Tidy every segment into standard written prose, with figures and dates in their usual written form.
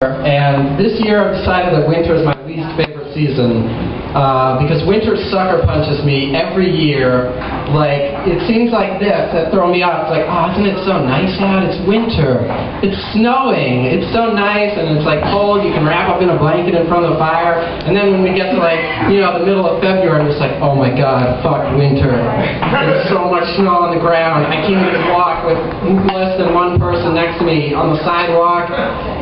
And this year I've decided that winter is my least favorite season because winter sucker punches me every year. Like, it seems like this that throw me off. It's like, oh, isn't it so nice out? It's winter. It's snowing. It's so nice and it's like cold. You can wrap up in a blanket in front of the fire. And then when we get to like, you know, the middle of February, I'm just like, oh my god, fuck winter. There's so much snow on the ground. I can't even walk with less than one person next to me on the sidewalk.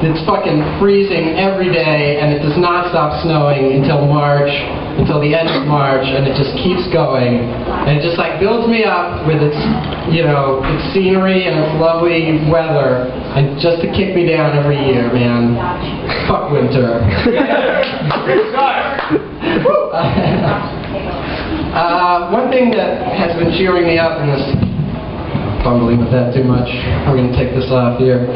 It's fucking freezing every day, and it does not stop snowing until March, until the end of March, and it just keeps going. And it just like builds me up with its, you know, its scenery and its lovely weather, and just to kick me down every year, man. Fuck winter. One thing that has been cheering me up in this, fumbling with that too much, I'm going to take this off here.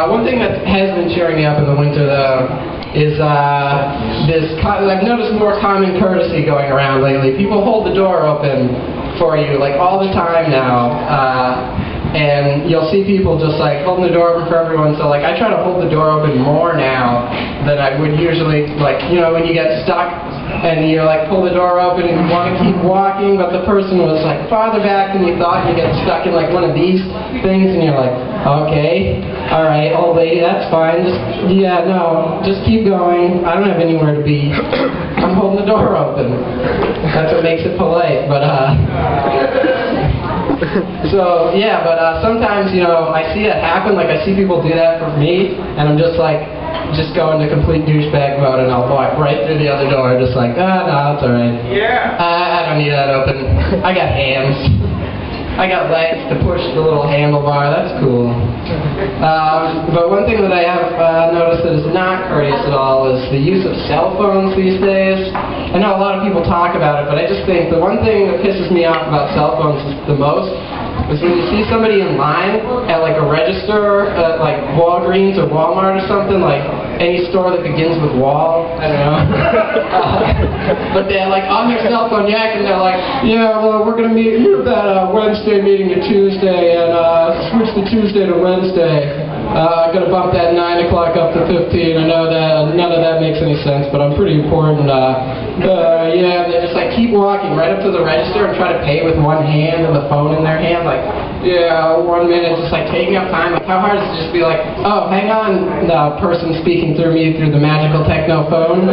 One thing that has been cheering me up in the winter, though, is I've noticed more common courtesy going around lately. People hold the door open for you, like, all the time now. And you'll see people just like holding the door open for everyone. So like I try to hold the door open more now than I would usually. Like, you know, when you get stuck and you're like pull the door open and you want to keep walking, but the person was like farther back than you thought. You get stuck in like one of these things and you're like, okay, all right, old lady, that's fine. Just keep going. I don't have anywhere to be. I'm holding the door open. That's what makes it polite. But so, yeah, but sometimes, you know, I see it happen, like I see people do that for me, and I'm just like, just go into complete douchebag mode, and I'll walk right through the other door, just like, no, it's alright. Yeah. I don't need that open. I got hands. I got legs to push the little handlebar, that's cool. But one thing that I have noticed that is not courteous at all is the use of cell phones these days. I know a lot of people talk about it, but I just think the one thing that pisses me off about cell phones the most is when you see somebody in line at like a register at like Walgreens or Walmart or something, like any store that begins with Wall, I don't know. But they're like on their cell phone yak and they're like, yeah, well, we're going to move that Wednesday meeting to Tuesday and switch the Tuesday to Wednesday. I'm going to bump that 9 o'clock up to 15. I know that none of that makes any sense, but I'm pretty important. Yeah, and they just like keep walking right up to the register and try to pay with one hand and the phone in their hand. Like, yeah, 1 minute, just like taking up time. Like, how hard is it just be like, oh, hang on, person speaking through me through the magical techno phone.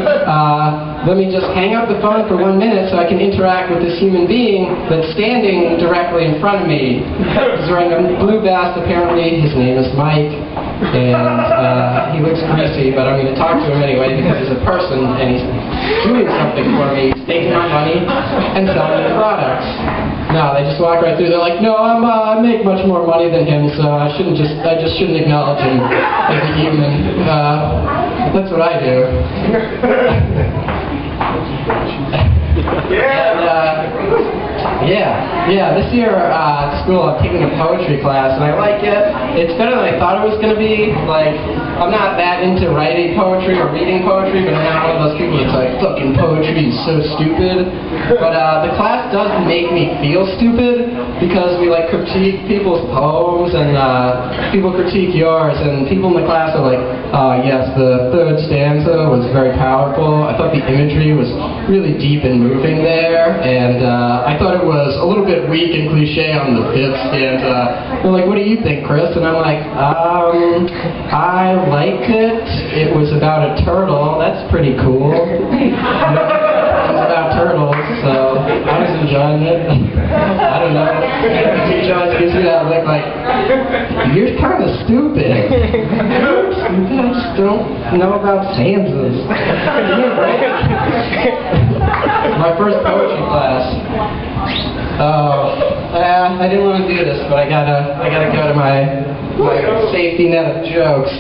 Let me just hang up the phone for 1 minute so I can interact with this human being that's standing directly in front of me. He's wearing a blue vest, apparently. His name is Mike. And he looks greasy, but I'm going to talk to him anyway because he's a person and he's doing something for me. He's taking my money and selling me products. No, they just walk right through. They're like, no, I make much more money than him, so I just shouldn't acknowledge him as a human. That's what I do. Yeah, this year at school I'm taking a poetry class and I like it. It's better than I thought it was going to be. Like, I'm not that into writing poetry or reading poetry, but I'm not one of those people that's like, fucking poetry is so stupid. But the class does make me feel stupid because we like critique people's poems and people critique yours, and people in the class are like, yes, the third stanza was very powerful. I thought the imagery was really deep and moving there, and I thought it was a little bit weak and cliche on the fifth stanza. They're like, what do you think, Chris? And I'm like, I liked it. It was about a turtle. That's pretty cool. It was about turtles, so I was enjoying it. I don't know. The teacher always gives me that look like, you're kind of stupid. I just don't know about stanzas. My first poetry class. I didn't want to do this, but I gotta go to my safety net of jokes.